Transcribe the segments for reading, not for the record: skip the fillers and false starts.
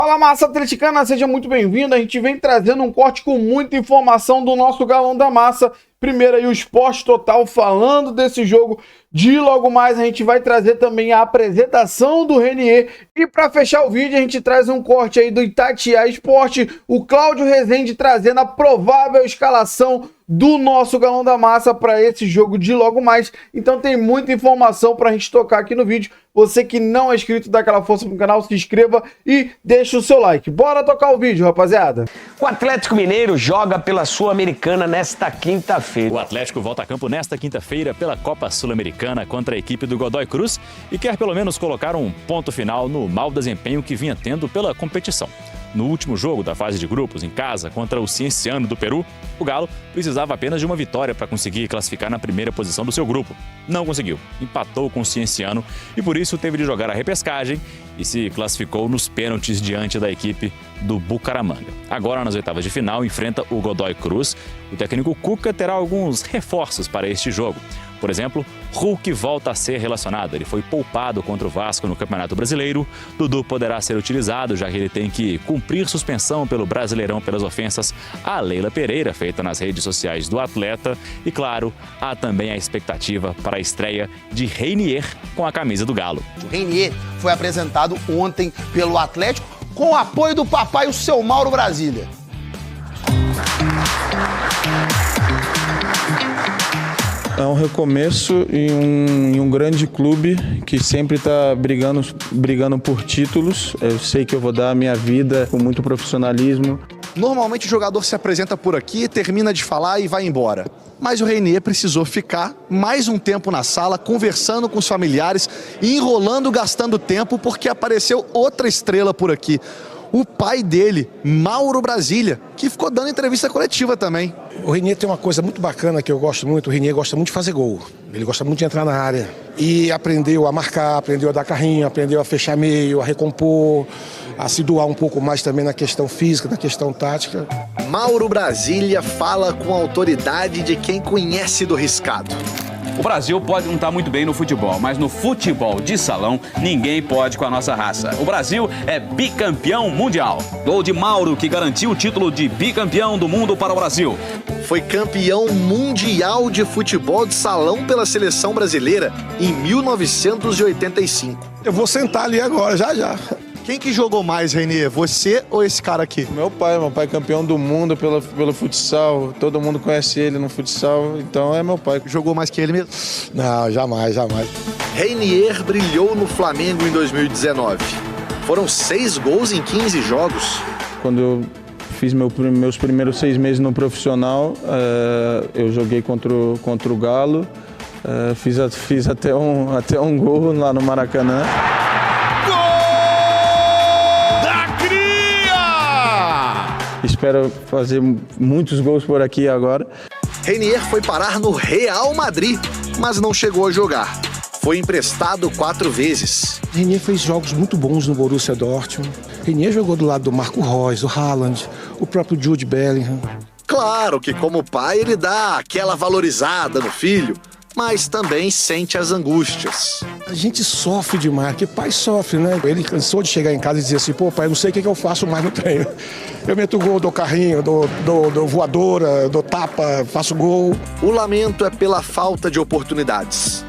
Fala, massa atleticana, seja muito bem-vindo. A gente vem trazendo um corte com muita informação do nosso Galão da Massa. Primeiro aí o Esporte Total falando desse jogo. De logo mais a gente vai trazer também a apresentação do Renier. E para fechar o vídeo a gente traz um corte aí do Itatiaia Esporte. O Cláudio Rezende trazendo a provável escalação do nosso Galão da Massa para esse jogo de logo mais. Então tem muita informação para a gente tocar aqui no vídeo. Você que não é inscrito, dá aquela força pro canal, se inscreva e deixa o seu like. Bora tocar o vídeo, rapaziada. O Atlético Mineiro joga pela Sul-Americana nesta quinta-feira. O Atlético volta a campo nesta quinta-feira pela Copa Sul-Americana contra a equipe do Godoy Cruz e quer pelo menos colocar um ponto final no mau desempenho que vinha tendo pela competição. No último jogo da fase de grupos, em casa, contra o Cienciano do Peru, o Galo precisava apenas de uma vitória para conseguir classificar na primeira posição do seu grupo. Não conseguiu, empatou com o Cienciano e por isso teve de jogar a repescagem e se classificou nos pênaltis diante da equipe do Bucaramanga. Agora, nas oitavas de final, enfrenta o Godoy Cruz. O técnico Cuca terá alguns reforços para este jogo. Por exemplo, Hulk volta a ser relacionado. Ele foi poupado contra o Vasco no Campeonato Brasileiro. Dudu poderá ser utilizado, já que ele tem que cumprir suspensão pelo Brasileirão pelas ofensas à Leila Pereira, feita nas redes sociais do atleta. E, claro, há também a expectativa para a estreia de Renier com a camisa do Galo. O Renier foi apresentado ontem pelo Atlético com o apoio do papai, o seu Mauro Brasília. É um recomeço em um grande clube que sempre está brigando por títulos. Eu sei que eu vou dar a minha vida com muito profissionalismo. Normalmente o jogador se apresenta por aqui, termina de falar e vai embora. Mas o Renier precisou ficar mais um tempo na sala, conversando com os familiares, enrolando, gastando tempo, porque apareceu outra estrela por aqui. O pai dele, Mauro Brasília, que ficou dando entrevista coletiva também. O Renier tem uma coisa muito bacana que eu gosto muito. O Renier gosta muito de fazer gol. Ele gosta muito de entrar na área. E aprendeu a marcar, aprendeu a dar carrinho, aprendeu a fechar meio, a recompor, a se doar um pouco mais também na questão física, na questão tática. Mauro Brasília fala com a autoridade de quem conhece do riscado. O Brasil pode não estar muito bem no futebol, mas no futebol de salão, ninguém pode com a nossa raça. O Brasil é bicampeão mundial. Gol de Mauro, que garantiu o título de bicampeão do mundo para o Brasil. Foi campeão mundial de futebol de salão pela seleção brasileira em 1985. Eu vou sentar ali agora, já. Quem que jogou mais, Renier? Você ou esse cara aqui? Meu pai é campeão do mundo pelo futsal. Todo mundo conhece ele no futsal, então é meu pai. Jogou mais que ele mesmo? Não, jamais. Renier brilhou no Flamengo em 2019. Foram 6 gols em 15 jogos. Quando eu fiz meus primeiros 6 meses no profissional, eu joguei contra o Galo. Fiz até um gol lá no Maracanã. Espero fazer muitos gols por aqui agora. Renier foi parar no Real Madrid, mas não chegou a jogar. Foi emprestado 4 vezes. Renier fez jogos muito bons no Borussia Dortmund. Renier jogou do lado do Marco Reus, o Haaland, o próprio Jude Bellingham. Claro que como pai ele dá aquela valorizada no filho, mas também sente as angústias. A gente sofre demais, porque pai sofre, né? Ele cansou de chegar em casa e dizer assim, pô, pai, eu não sei o que eu faço mais no treino. Eu meto gol, dou carrinho, dou voadora, dou tapa, faço gol. O lamento é pela falta de oportunidades.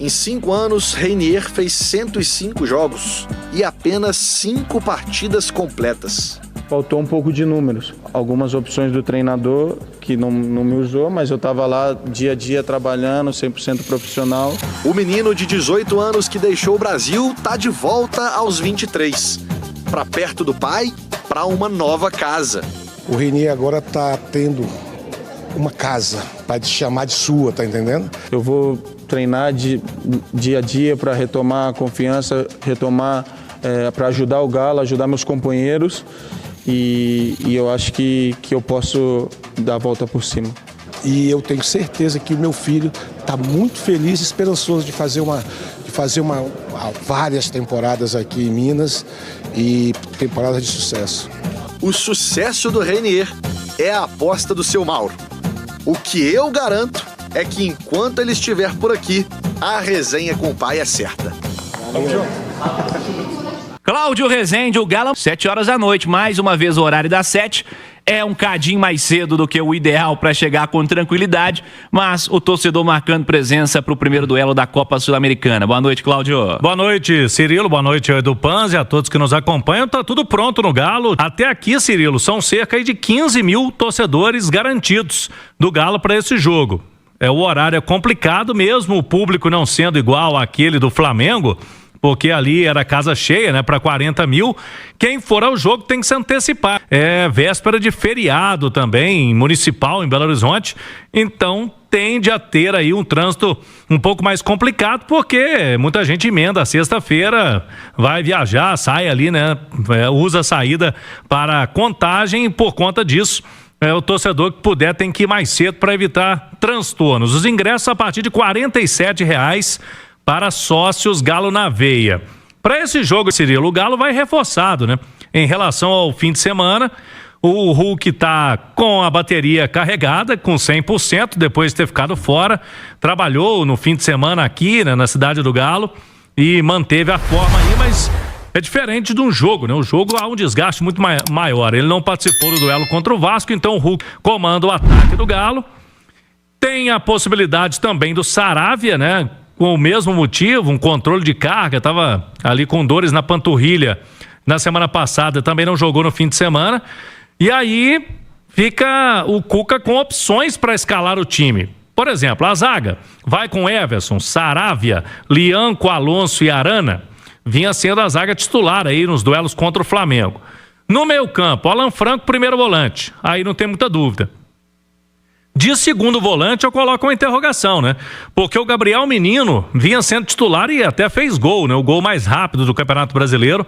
Em 5 anos, Renier fez 105 jogos e apenas 5 partidas completas. Faltou um pouco de números. Algumas opções do treinador que não me usou, mas eu estava lá dia a dia trabalhando, 100% profissional. O menino de 18 anos que deixou o Brasil está de volta aos 23. Para perto do pai, para uma nova casa. O Renier agora está tendo uma casa para te chamar de sua, tá entendendo? Eu vou treinar dia a dia para retomar a confiança, para ajudar o Galo, ajudar meus companheiros. E eu acho que eu posso dar a volta por cima. E eu tenho certeza que o meu filho está muito feliz e esperançoso de fazer várias temporadas aqui em Minas e temporadas de sucesso. O sucesso do Renier é a aposta do seu Mauro. O que eu garanto é que enquanto ele estiver por aqui, a resenha com o pai é certa. Vamos junto. Cláudio Rezende, o Galo, 7 horas da noite, mais uma vez o horário das 7. É um cadinho mais cedo do que o ideal para chegar com tranquilidade, mas o torcedor marcando presença para o primeiro duelo da Copa Sul-Americana. Boa noite, Cláudio. Boa noite, Cirilo. Boa noite, Edu Panz, e a todos que nos acompanham. Tá tudo pronto no Galo. Até aqui, Cirilo, são cerca de 15 mil torcedores garantidos do Galo para esse jogo. O horário é complicado mesmo, o público não sendo igual àquele do Flamengo, porque ali era casa cheia, né, para 40 mil. Quem for ao jogo tem que se antecipar. É véspera de feriado também, municipal em Belo Horizonte, então tende a ter aí um trânsito um pouco mais complicado, porque muita gente emenda a sexta-feira, vai viajar, sai ali, né, usa a saída para Contagem, e por conta disso, o torcedor que puder tem que ir mais cedo para evitar transtornos. Os ingressos a partir de R$ 47,00 para sócios Galo na Veia. Para esse jogo, Cirilo, o Galo vai reforçado, né? Em relação ao fim de semana, o Hulk está com a bateria carregada, com 100%, depois de ter ficado fora. Trabalhou no fim de semana aqui, né, na cidade do Galo, e manteve a forma aí, mas é diferente de um jogo, né? O jogo há um desgaste muito maior. Ele não participou do duelo contra o Vasco, então o Hulk comanda o ataque do Galo. Tem a possibilidade também do Saravia, né? Com o mesmo motivo, um controle de carga, estava ali com dores na panturrilha na semana passada, também não jogou no fim de semana. E aí fica o Cuca com opções para escalar o time. Por exemplo, a zaga vai com Everson, Saravia, Lianco, Alonso e Arana. Vinha sendo a zaga titular aí nos duelos contra o Flamengo. No meio-campo, Alan Franco, primeiro volante. Aí não tem muita dúvida. De segundo volante, eu coloco uma interrogação, né? Porque o Gabriel Menino vinha sendo titular e até fez gol, né? O gol mais rápido do Campeonato Brasileiro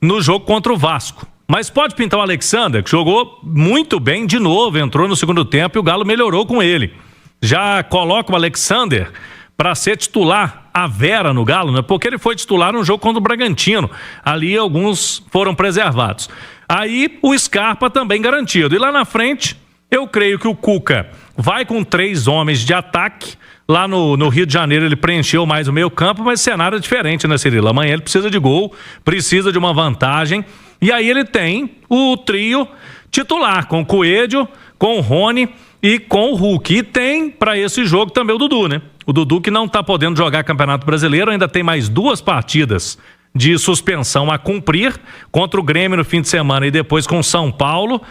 no jogo contra o Vasco. Mas pode pintar o Alexander, que jogou muito bem de novo, entrou no segundo tempo e o Galo melhorou com ele. Já coloca o Alexander para ser titular a Vera no Galo, né? Porque ele foi titular no jogo contra o Bragantino. Ali alguns foram preservados. Aí o Scarpa também garantido. E lá na frente, eu creio que o Cuca vai com 3 homens de ataque. Lá no Rio de Janeiro ele preencheu mais o meio campo, mas cenário é diferente, né, Cirilo? Amanhã ele precisa de gol, precisa de uma vantagem. E aí ele tem o trio titular, com o Coelho, com o Rony e com o Hulk. E tem para esse jogo também o Dudu, né? O Dudu que não está podendo jogar Campeonato Brasileiro, ainda tem mais 2 partidas de suspensão a cumprir, contra o Grêmio no fim de semana e depois com o São Paulo.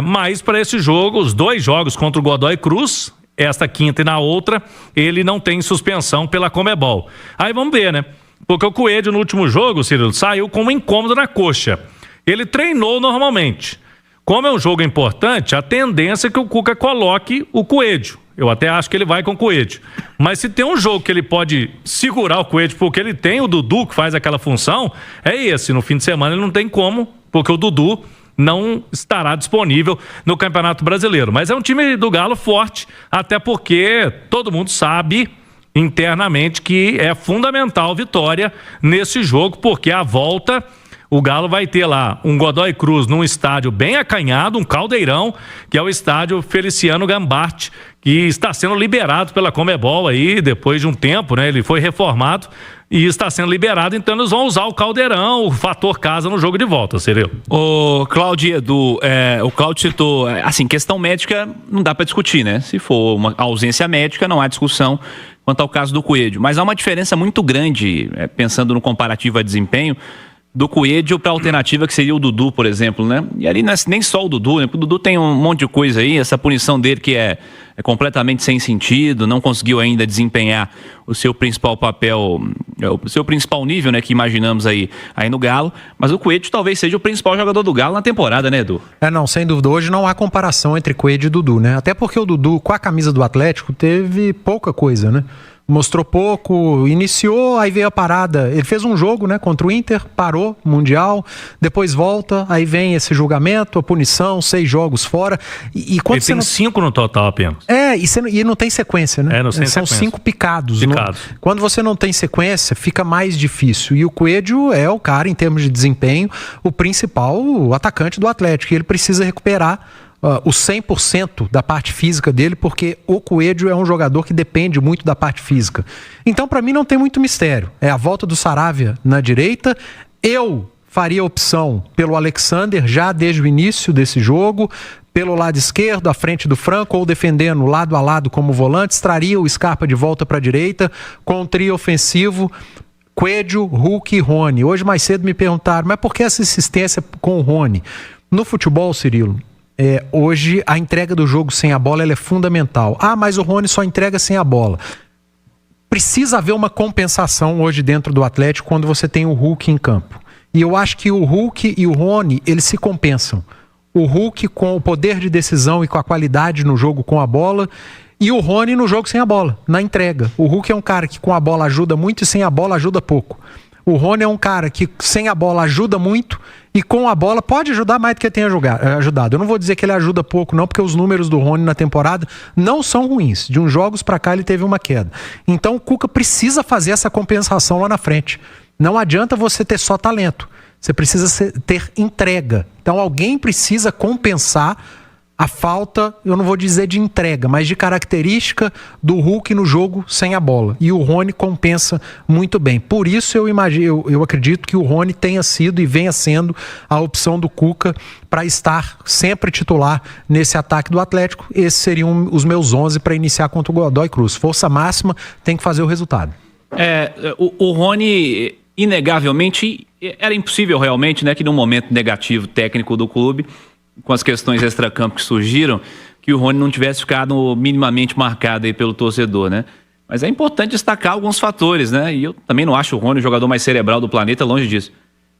Mas para esse jogo, os 2 jogos contra o Godoy Cruz, esta quinta e na outra, ele não tem suspensão pela Conmebol. Aí vamos ver, né? Porque o Coelho no último jogo, Cirilo, saiu com um incômodo na coxa. Ele treinou normalmente. Como é um jogo importante, a tendência é que o Cuca coloque o Coelho. Eu até acho que ele vai com o Coelho. Mas se tem um jogo que ele pode segurar o Coelho, porque ele tem o Dudu que faz aquela função, é esse. No fim de semana ele não tem como, porque o Dudu não estará disponível no Campeonato Brasileiro. Mas é um time do Galo forte, até porque todo mundo sabe internamente que é fundamental vitória nesse jogo, porque a volta, o Galo vai ter lá um Godoy Cruz num estádio bem acanhado, um caldeirão, que é o estádio Feliciano Gambart, que está sendo liberado pela Conmebol aí, depois de um tempo, né? Ele foi reformado e está sendo liberado, então eles vão usar o caldeirão, o fator casa no jogo de volta, Cirilo. O Cláudio Edu, o Cláudio citou, assim, questão médica não dá para discutir, né? Se for uma ausência médica, não há discussão quanto ao caso do Coelho. Mas há uma diferença muito grande, pensando no comparativo a desempenho, do Coelho para a alternativa que seria o Dudu, por exemplo, né? E ali não é nem só o Dudu, né? O Dudu tem um monte de coisa aí, essa punição dele que é completamente sem sentido, não conseguiu ainda desempenhar o seu principal papel, o seu principal nível, né, que imaginamos aí no Galo, mas o Coelho talvez seja o principal jogador do Galo na temporada, né, Edu? Não, sem dúvida, hoje não há comparação entre Coelho e Dudu, né? Até porque o Dudu, com a camisa do Atlético, teve pouca coisa, né? Mostrou pouco, iniciou, aí veio a parada. Ele fez um jogo, né, contra o Inter, parou, Mundial, depois volta, aí vem esse julgamento, a punição, 6 jogos fora. E quando ele tem 5 no total apenas. E não tem sequência, né? Não tem São sequência. 5 picados. Quando você não tem sequência, fica mais difícil. E o Coelho é o cara, em termos de desempenho, o principal atacante do Atlético. E ele precisa recuperar o 100% da parte física dele, porque o Coelho é um jogador que depende muito da parte física. Então, para mim, não tem muito mistério. É a volta do Saravia na direita, Eu faria opção pelo Alexander já desde o início desse jogo, pelo lado esquerdo, à frente do Franco, ou defendendo lado a lado como volante, traria o Scarpa de volta para a direita, com um trio ofensivo, Coelho, Hulk e Rony. Hoje mais cedo me perguntaram, mas por que essa insistência com o Rony? No futebol, Cirilo, hoje a entrega do jogo sem a bola ela é fundamental. Ah, mas o Rony só entrega sem a bola. Precisa haver uma compensação hoje dentro do Atlético quando você tem o Hulk em campo. E eu acho que o Hulk e o Rony, eles se compensam. O Hulk com o poder de decisão e com a qualidade no jogo com a bola, e o Rony no jogo sem a bola, na entrega. O Hulk é um cara que com a bola ajuda muito e sem a bola ajuda pouco. O Rony é um cara que sem a bola ajuda muito e com a bola pode ajudar mais do que tenha ajudado. Eu não vou dizer que ele ajuda pouco não, porque os números do Rony na temporada não são ruins. De uns jogos pra cá ele teve uma queda. Então o Cuca precisa fazer essa compensação lá na frente. Não adianta você ter só talento. Você precisa ter entrega. Então alguém precisa compensar a falta, eu não vou dizer de entrega, mas de característica do Hulk no jogo sem a bola. E o Rony compensa muito bem. Por isso eu acredito que o Rony tenha sido e venha sendo a opção do Cuca para estar sempre titular nesse ataque do Atlético. Esses seriam os meus 11 para iniciar contra o Godoy Cruz. Força máxima, tem que fazer o resultado. O Rony, inegavelmente, era impossível realmente, né, que num momento negativo técnico do clube, com as questões extracampo que surgiram, que o Rony não tivesse ficado minimamente marcado aí pelo torcedor, né? Mas é importante destacar alguns fatores, né? E eu também não acho o Rony o jogador mais cerebral do planeta, longe disso.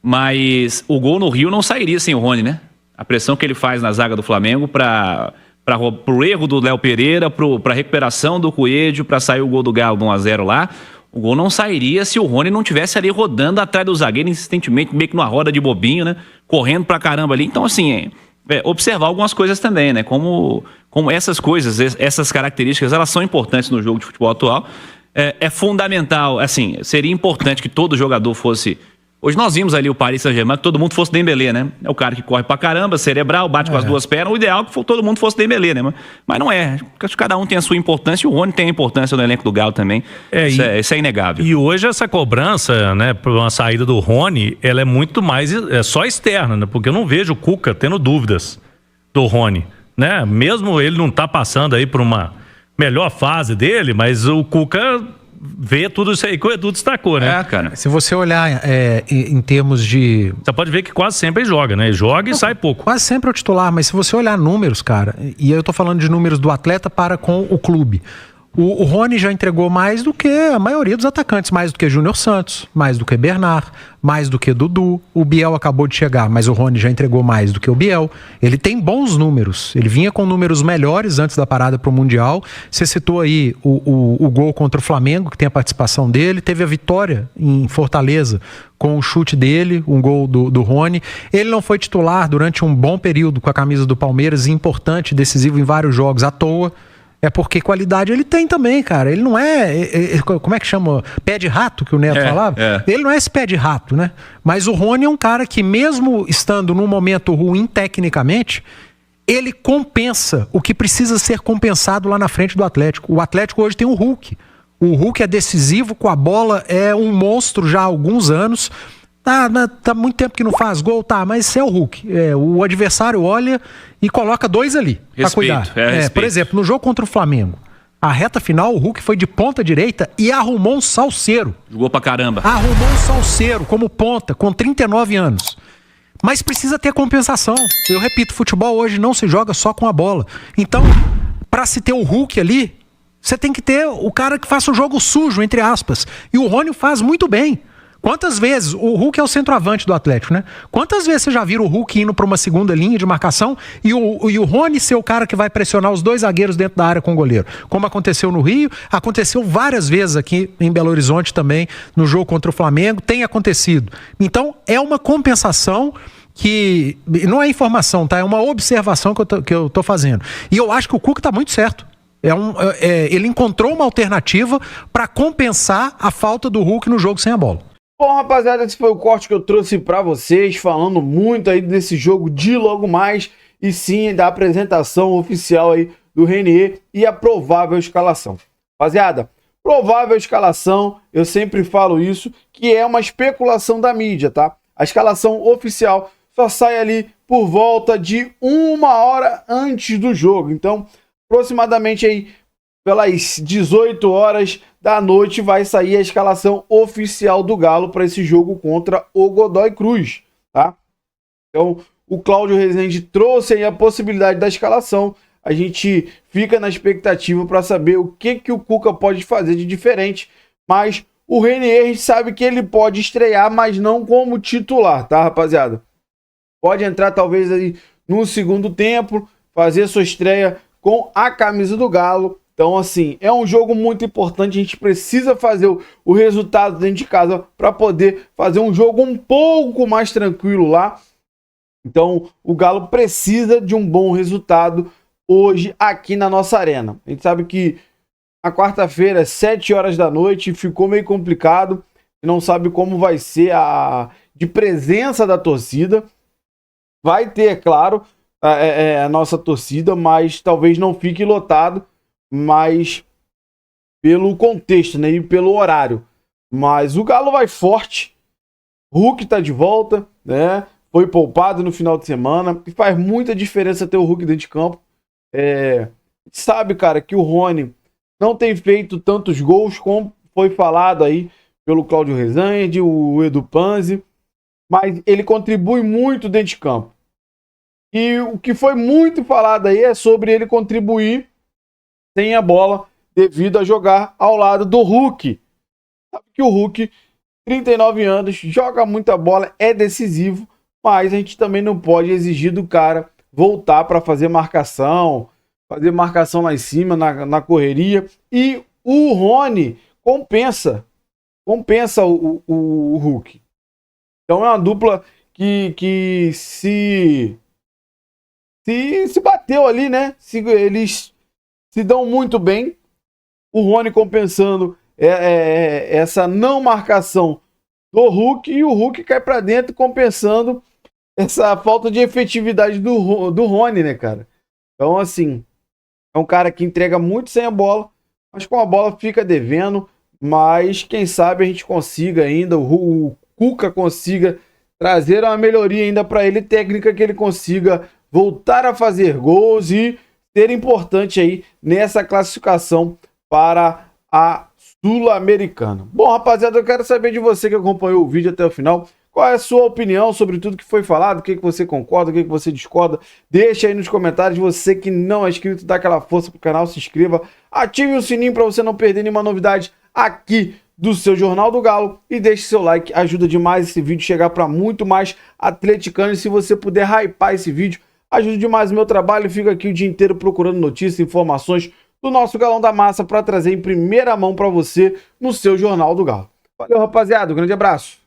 Mas o gol no Rio não sairia sem o Rony, né? A pressão que ele faz na zaga do Flamengo pro erro do Léo Pereira, pra recuperação do Coelho, pra sair o gol do Galo do 1-0 lá. O gol não sairia se o Rony não tivesse ali rodando atrás do zagueiro insistentemente, meio que numa roda de bobinho, né? Correndo pra caramba ali. Então, assim, observar algumas coisas também, né? Como essas coisas, essas características, elas são importantes no jogo de futebol atual. É fundamental, assim, seria importante que todo jogador fosse... Hoje nós vimos ali o Paris Saint-Germain, que todo mundo fosse Dembélé, né? É o cara que corre pra caramba, cerebral, bate com as duas pernas. O ideal é que todo mundo fosse Dembélé, né? Mas não é. Cada um tem a sua importância e o Rony tem a importância no elenco do Galo também. Isso é inegável. E hoje essa cobrança, né, por uma saída do Rony, ela é muito mais só externa, né? Porque eu não vejo o Cuca tendo dúvidas do Rony, né? Mesmo ele não tá passando aí por uma melhor fase dele, mas o Cuca vê tudo isso aí que o Edu destacou, né? Cara. Se você olhar em termos de... Você pode ver que quase sempre ele joga, né? Ele joga e sai pouco. Quase sempre é o titular, mas se você olhar números, cara, e eu tô falando de números do atleta para com o clube. O Rony já entregou mais do que a maioria dos atacantes, mais do que Júnior Santos, mais do que Bernard, mais do que Dudu. O Biel acabou de chegar, mas o Rony já entregou mais do que o Biel. Ele tem bons números, ele vinha com números melhores antes da parada pro Mundial. Você citou aí o gol contra o Flamengo, que tem a participação dele, teve a vitória em Fortaleza com o chute dele, um gol do Rony. Ele não foi titular durante um bom período com a camisa do Palmeiras, importante, decisivo em vários jogos à toa. É porque qualidade ele tem também, cara. Ele não como é que chama? Pé de rato, que o Neto falava? Ele não é esse pé de rato, né? Mas o Rony é um cara que, mesmo estando num momento ruim tecnicamente, ele compensa o que precisa ser compensado lá na frente do Atlético. O Atlético hoje tem o Hulk. O Hulk é decisivo com a bola, é um monstro já há alguns anos. Tá muito tempo que não faz gol, mas é o Hulk. O adversário olha e coloca dois ali pra cuidar. Por exemplo, no jogo contra o Flamengo, a reta final, o Hulk foi de ponta direita e arrumou um salseiro. Jogou pra caramba. Arrumou um salseiro como ponta, com 39 anos. Mas precisa ter compensação. Eu repito, futebol hoje não se joga só com a bola. Então, pra se ter o Hulk ali, você tem que ter o cara que faça o jogo sujo, entre aspas. E o Rony faz muito bem. Quantas vezes, o Hulk é o centroavante do Atlético, né? Quantas vezes você já viu o Hulk indo para uma segunda linha de marcação e o Rony ser o cara que vai pressionar os dois zagueiros dentro da área com o goleiro? Como aconteceu no Rio, aconteceu várias vezes aqui em Belo Horizonte também, no jogo contra o Flamengo, tem acontecido. Então, é uma compensação que não é informação, tá? É uma observação que eu tô fazendo. E eu acho que o Cuca tá muito certo. Ele encontrou uma alternativa para compensar a falta do Hulk no jogo sem a bola. Bom, rapaziada, esse foi o corte que eu trouxe pra vocês, falando muito aí desse jogo de logo mais, e sim da apresentação oficial aí do Renier e a provável escalação. Rapaziada, provável escalação, eu sempre falo isso, que é uma especulação da mídia, tá? A escalação oficial só sai ali por volta de 1 hora antes do jogo. Então, aproximadamente aí pelas 18 horas da noite vai sair a escalação oficial do Galo para esse jogo contra o Godoy Cruz, tá? Então, o Cláudio Rezende trouxe aí a possibilidade da escalação. A gente fica na expectativa para saber o que o Cuca pode fazer de diferente, mas o Renier a gente sabe que ele pode estrear, mas não como titular, tá, rapaziada? Pode entrar talvez aí no segundo tempo, fazer sua estreia com a camisa do Galo. Então, assim, é um jogo muito importante. A gente precisa fazer o resultado dentro de casa para poder fazer um jogo um pouco mais tranquilo lá. Então, o Galo precisa de um bom resultado hoje aqui na nossa arena. A gente sabe que na quarta-feira, 7 horas da noite, ficou meio complicado. Não sabe como vai ser de presença da torcida. Vai ter, é claro, a nossa torcida, mas talvez não fique lotado, mas pelo contexto, né, e pelo horário. Mas o Galo vai forte. Hulk tá de volta, né? Foi poupado no final de semana e faz muita diferença ter o Hulk dentro de campo. Sabe, cara, que o Rony não tem feito tantos gols como foi falado aí pelo Cláudio Rezende, o Edu Panzi, mas ele contribui muito dentro de campo. E o que foi muito falado aí é sobre ele contribuir sem a bola devido a jogar ao lado do Hulk. Sabe que o Hulk, 39 anos, joga muita bola, é decisivo, mas a gente também não pode exigir do cara voltar para fazer marcação lá em cima, na correria. E o Rony compensa o Hulk. Então é uma dupla que se bateu ali, né? Eles se dão muito bem. O Rony compensando essa não marcação do Hulk, e o Hulk cai para dentro compensando essa falta de efetividade do Rony, né, cara? Então, assim, é um cara que entrega muito sem a bola, mas com a bola fica devendo. Mas quem sabe a gente consiga ainda, o Cuca consiga trazer uma melhoria ainda para ele, técnica, que ele consiga voltar a fazer gols e ser importante aí nessa classificação para a Sul-Americana. Bom, rapaziada, eu quero saber de você que acompanhou o vídeo até o final. Qual é a sua opinião sobre tudo que foi falado? O que você concorda, o que você discorda? Deixa aí nos comentários. Você que não é inscrito, dá aquela força pro canal, se inscreva, ative o sininho para você não perder nenhuma novidade aqui do seu Jornal do Galo, e deixe seu like, ajuda demais esse vídeo chegar para muito mais atleticanos. E se você puder hypar esse vídeo, ajuda demais o meu trabalho. Eu fico aqui o dia inteiro procurando notícias, informações do nosso Galão da Massa para trazer em primeira mão para você no seu Jornal do Galo. Valeu, rapaziada, um grande abraço.